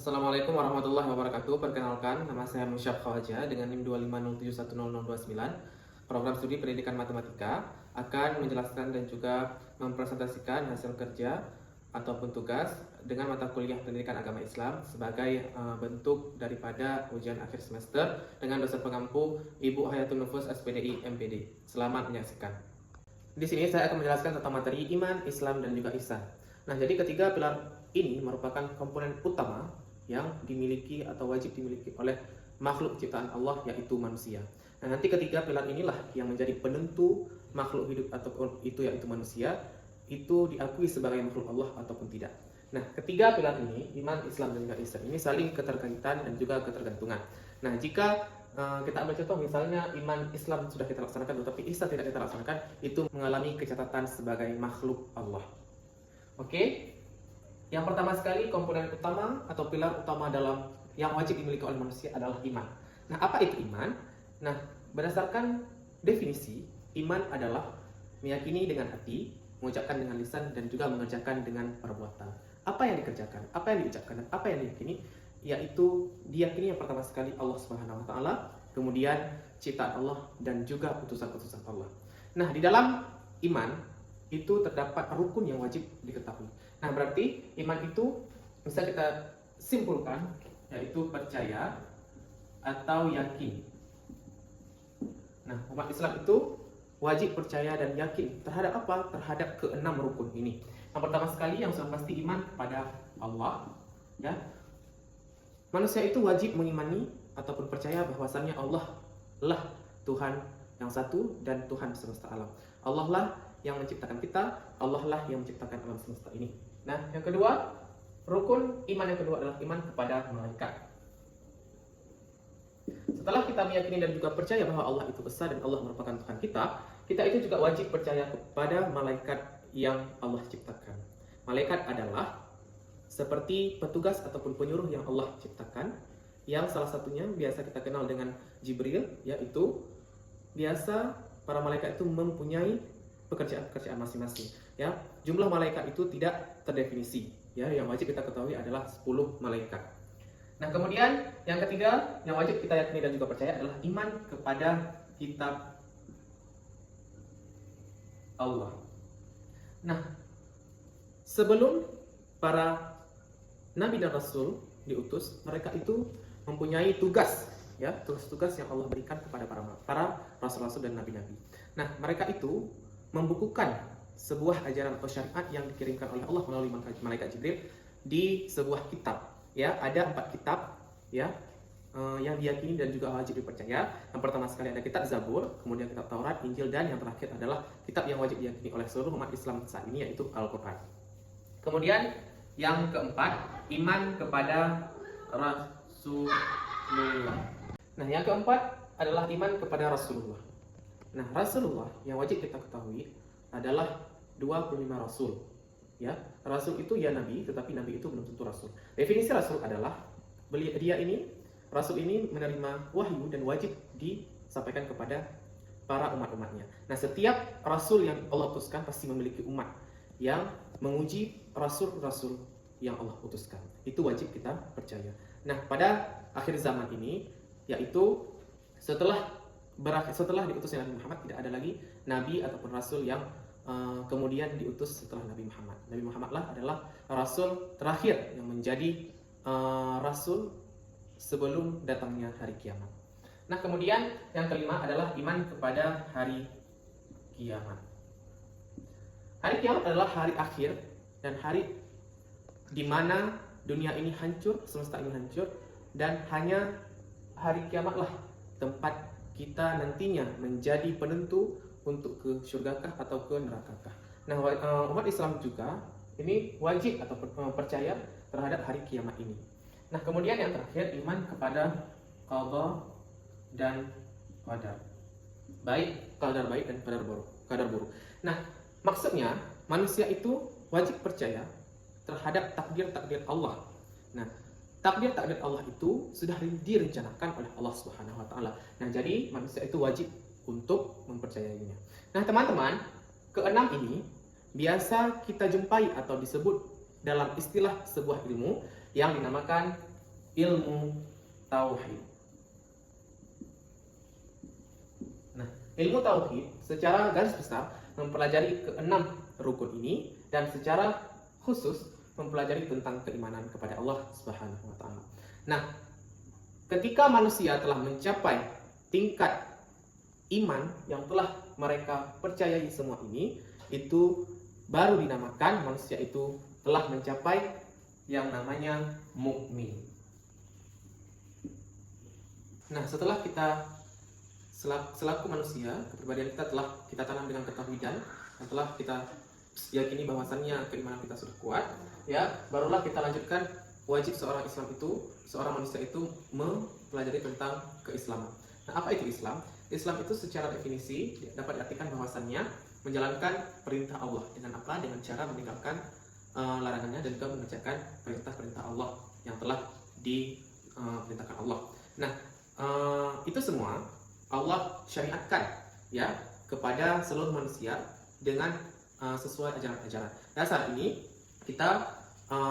Assalamualaikum warahmatullahi wabarakatuh. Perkenalkan, nama saya Musyaf Khawaja dengan NIM 250710029. Program studi pendidikan matematika akan menjelaskan dan juga mempresentasikan hasil kerja ataupun tugas dengan mata kuliah pendidikan agama Islam sebagai bentuk daripada ujian akhir semester dengan dosen pengampu Ibu Hayatul Nufus SPDI MPD. Selamat menyaksikan. Di sini saya akan menjelaskan tentang materi iman, Islam, dan juga ihsan. Nah, jadi ketiga pilar ini merupakan komponen utama yang dimiliki atau wajib dimiliki oleh makhluk ciptaan Allah, yaitu manusia. Nah, nanti ketiga pilar inilah yang menjadi penentu makhluk hidup ataupun itu yaitu manusia itu diakui sebagai makhluk Allah ataupun tidak. Nah, ketiga pilar ini, iman, Islam, dan juga ihsan, ini saling keterkaitan dan juga ketergantungan. Nah, jika kita ambil contoh misalnya iman Islam sudah kita laksanakan tetapi ihsan tidak kita laksanakan, itu mengalami kecatatan sebagai makhluk Allah. Oke? Yang pertama sekali, komponen utama atau pilar utama dalam yang wajib dimiliki oleh manusia adalah iman. Nah, apa itu iman? Nah, berdasarkan definisi, iman adalah meyakini dengan hati, mengucapkan dengan lisan, dan juga mengerjakan dengan perbuatan. Apa yang dikerjakan, apa yang diucapkan, dan apa yang diyakini, yaitu diyakini yang pertama sekali Allah Subhanahu wa Ta'ala, kemudian ciptaan Allah, dan juga utusan-utusan Allah. Nah, di dalam iman itu terdapat rukun yang wajib diketahui. Nah, berarti iman itu bisa kita simpulkan yaitu percaya atau yakin. Nah, umat Islam itu wajib percaya dan yakin terhadap apa? Terhadap keenam rukun ini. Yang pertama sekali yang sudah pasti iman kepada Allah, ya. Manusia itu wajib mengimani ataupun percaya bahwasannya Allah lah Tuhan yang satu dan Tuhan semesta alam. Allah lah yang menciptakan kita, Allah lah yang menciptakan alam semesta ini. Nah, yang kedua, rukun iman yang kedua adalah iman kepada malaikat. Setelah kita meyakini dan juga percaya bahwa Allah itu besar dan Allah merupakan Tuhan kita, kita itu juga wajib percaya kepada malaikat yang Allah ciptakan. Malaikat adalah seperti petugas ataupun penyuruh yang Allah ciptakan, yang salah satunya biasa kita kenal dengan Jibril, yaitu biasa para malaikat itu mempunyai pekerjaan-pekerjaan masing-masing. Ya, jumlah malaikat itu tidak terdefinisi. Ya, yang wajib kita ketahui adalah 10 malaikat. Nah, kemudian yang ketiga yang wajib kita yakini dan juga percaya adalah iman kepada kitab Allah. Nah, sebelum para nabi dan rasul diutus, mereka itu mempunyai tugas, ya, tugas-tugas yang Allah berikan kepada para rasul-rasul dan nabi-nabi. Nah, mereka itu membukukan sebuah ajaran atau syariat yang dikirimkan oleh Allah melalui malaikat Jibril di sebuah kitab. Ya, ada 4 kitab, ya, yang diyakini dan juga wajib dipercaya. Yang pertama sekali ada kitab Zabur, kemudian kitab Taurat, Injil, dan yang terakhir adalah kitab yang wajib diyakini oleh seluruh umat Islam saat ini, yaitu Al-Quran. Kemudian yang keempat, iman kepada Rasulullah. Nah, yang keempat adalah iman kepada Rasulullah. Nah, Rasulullah yang wajib kita ketahui adalah 25 Rasul. Ya, Rasul itu ya Nabi, tetapi Nabi itu belum tentu Rasul. Definisi Rasul adalah Rasul ini menerima wahyu dan wajib disampaikan kepada para umat-umatnya. Nah, setiap Rasul yang Allah utuskan pasti memiliki umat yang menguji Rasul-Rasul yang Allah utuskan. Itu wajib kita percaya. Nah, pada akhir zaman ini, yaitu setelah diutusnya Nabi Muhammad, tidak ada lagi Nabi ataupun Rasul yang kemudian diutus setelah Nabi Muhammad. Nabi Muhammad lah adalah Rasul terakhir yang menjadi Rasul sebelum datangnya hari kiamat. Nah, kemudian yang kelima adalah iman kepada hari kiamat. Hari kiamat adalah hari akhir dan hari di mana dunia ini hancur, semesta ini hancur, dan hanya hari kiamatlah tempat kita nantinya menjadi penentu untuk ke surgakah atau ke nerakakah. Nah, umat Islam juga ini wajib atau percaya terhadap hari kiamat ini. Nah, kemudian yang terakhir iman kepada qada dan qadar. Qadar baik dan qadar buruk. Nah, maksudnya manusia itu wajib percaya terhadap takdir-takdir Allah. Nah, takdir-takdir Allah itu sudah direncanakan oleh Allah Subhanahu wa Ta'ala. Nah, jadi manusia itu wajib untuk mempercayainya. Nah, teman-teman, keenam ini biasa kita jumpai atau disebut dalam istilah sebuah ilmu yang dinamakan ilmu tauhid. Nah, ilmu tauhid secara garis besar mempelajari keenam rukun ini dan secara khusus mempelajari tentang keimanan kepada Allah Subhanahu wa taala. Nah, ketika manusia telah mencapai tingkat iman yang telah mereka percayai semua ini, itu baru dinamakan manusia itu telah mencapai yang namanya mukmin. Nah, setelah kita selaku manusia, kepribadian kita telah kita tanam dengan ketauhidan, dan telah kita yakini bahwasannya keimanan kita sudah kuat, ya, barulah kita lanjutkan wajib seorang manusia itu mempelajari tentang keislaman. Nah, apa itu Islam? Islam itu secara definisi dapat diartikan bahwasannya menjalankan perintah Allah dengan apa? Dengan cara meninggalkan larangannya dan juga mengerjakan perintah-perintah Allah yang telah diperintahkan Allah. Nah, itu semua Allah syariatkan ya kepada seluruh manusia dengan sesuai ajaran-ajaran. Dan saat ini kita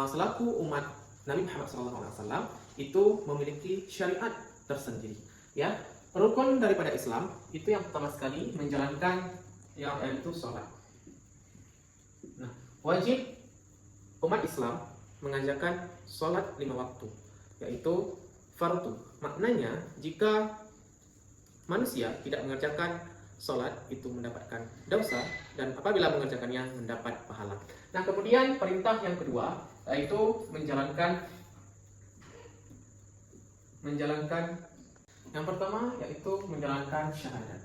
selaku umat Nabi Muhammad SAW itu memiliki syariat tersendiri. Ya, rukun daripada Islam itu yang pertama sekali menjalankan yaitu sholat. Nah, wajib umat Islam mengajarkan sholat 5 waktu, yaitu fardu. Maknanya jika manusia tidak mengerjakan sholat itu mendapatkan dosa, dan apabila mengerjakannya mendapat pahala. Nah, kemudian perintah yang kedua yaitu menjalankan yang pertama yaitu menjalankan syahadat.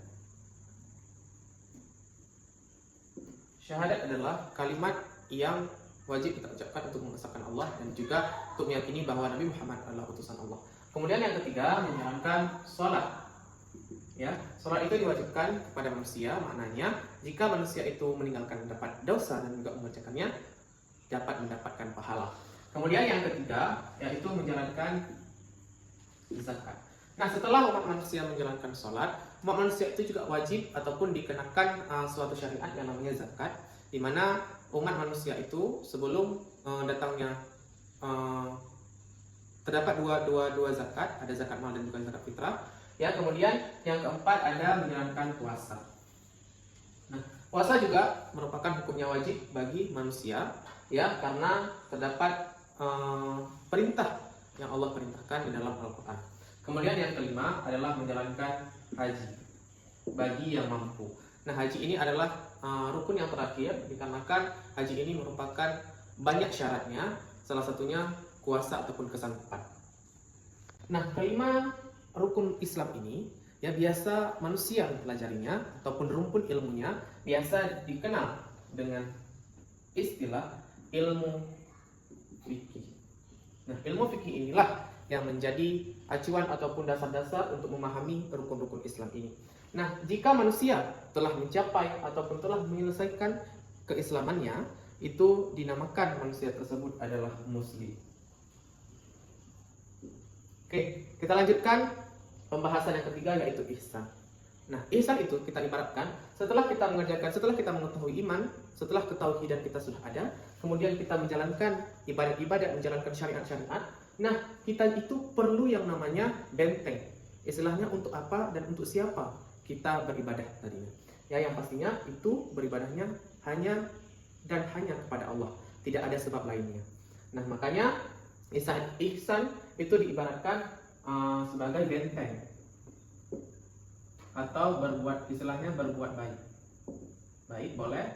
Syahadat adalah kalimat yang wajib kita ucapkan untuk mengesahkan Allah dan juga untuk meyakini bahwa Nabi Muhammad adalah utusan Allah. Kemudian yang ketiga menjalankan sholat. Ya, sholat itu diwajibkan kepada manusia, maknanya jika manusia itu meninggalkan mendapat dosa dan juga mengerjakannya dapat mendapatkan pahala. Kemudian yang ketiga yaitu menjalankan zakat. Nah, setelah umat manusia menjalankan sholat, umat manusia itu juga wajib ataupun dikenakan suatu syariat yang namanya zakat, di mana umat manusia itu sebelum datangnya terdapat dua zakat, ada zakat mal dan juga zakat fitrah. Ya, kemudian yang keempat ada menjalankan puasa. Nah, puasa juga merupakan hukumnya wajib bagi manusia, ya, karena terdapat perintah yang Allah perintahkan di dalam Al-Quran. Kemudian yang kelima adalah menjalankan haji bagi yang mampu. Nah, haji ini adalah rukun yang terakhir dikarenakan haji ini merupakan banyak syaratnya, salah satunya kuasa ataupun kesanggupan. Nah, kelima rukun Islam ini ya biasa manusia mempelajarinya ataupun rumpun ilmunya biasa dikenal dengan istilah ilmu fikih. Nah, ilmu fikih inilah yang menjadi acuan ataupun dasar-dasar untuk memahami rukun-rukun Islam ini. Nah, jika manusia telah mencapai ataupun telah menyelesaikan keislamannya, itu dinamakan manusia tersebut adalah muslim. Oke, kita lanjutkan pembahasan yang ketiga yaitu ihsan. Nah, ihsan itu kita ibaratkan setelah kita mengetahui iman, setelah ketauhidan kita sudah ada, kemudian kita menjalankan ibadat-ibadat, menjalankan syariat-syariat. Nah, kita itu perlu yang namanya benteng. Istilahnya untuk apa dan untuk siapa kita beribadah tadinya. Ya, yang pastinya itu beribadahnya hanya kepada Allah, tidak ada sebab lainnya. Nah, makanya ihsan itu diibaratkan sebagai benteng atau berbuat baik. Baik boleh,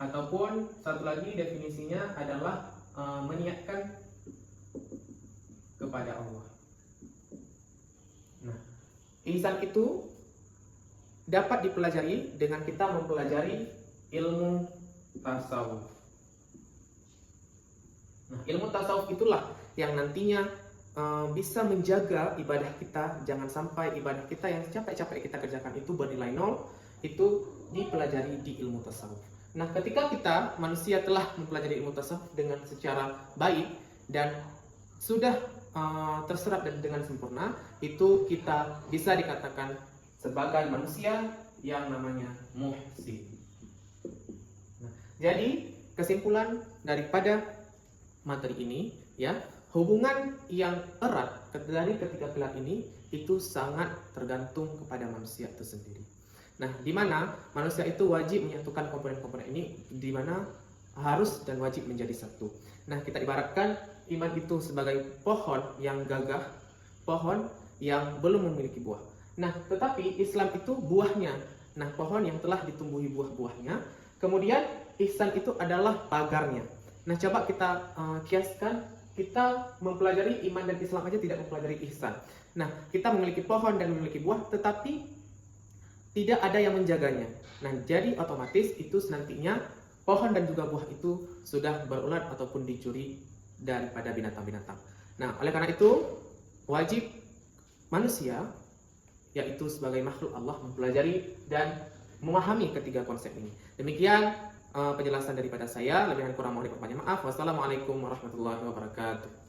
ataupun satu lagi definisinya adalah meniatkan kepada Allah. Nah, ihsan itu dapat dipelajari dengan kita mempelajari ilmu tasawuf. Nah, ilmu tasawuf itulah yang nantinya bisa menjaga ibadah kita, jangan sampai ibadah kita yang capek-capek kita kerjakan itu bernilai nol, itu dipelajari di ilmu tasawuf. Nah, ketika manusia telah mempelajari ilmu tasawuf dengan secara baik dan sudah terserap dengan sempurna, itu kita bisa dikatakan sebagai manusia yang namanya muhsin. Nah, jadi kesimpulan daripada materi ini ya, hubungan yang erat dari ketiga pilar ini itu sangat tergantung kepada manusia itu sendiri. Nah, di mana manusia itu wajib menyatukan komponen-komponen ini, di mana harus dan wajib menjadi satu. Nah, kita ibaratkan iman itu sebagai pohon yang gagah, pohon yang belum memiliki buah. Nah, tetapi Islam itu buahnya. Nah, pohon yang telah ditumbuhi buah-buahnya. Kemudian ihsan itu adalah pagarnya. Nah, coba kita kiaskan, kita mempelajari iman dan Islam aja tidak mempelajari ihsan. Nah, kita memiliki pohon dan memiliki buah, tetapi tidak ada yang menjaganya. Nah, jadi otomatis itu nantinya pohon dan juga buah itu sudah berulat ataupun dicuri daripada binatang-binatang. Nah, oleh karena itu wajib manusia, yaitu sebagai makhluk Allah, mempelajari dan memahami ketiga konsep ini. Demikian penjelasan daripada saya. Lebih dan kurang mohon diperpanjang maaf. Wassalamualaikum warahmatullahi wabarakatuh.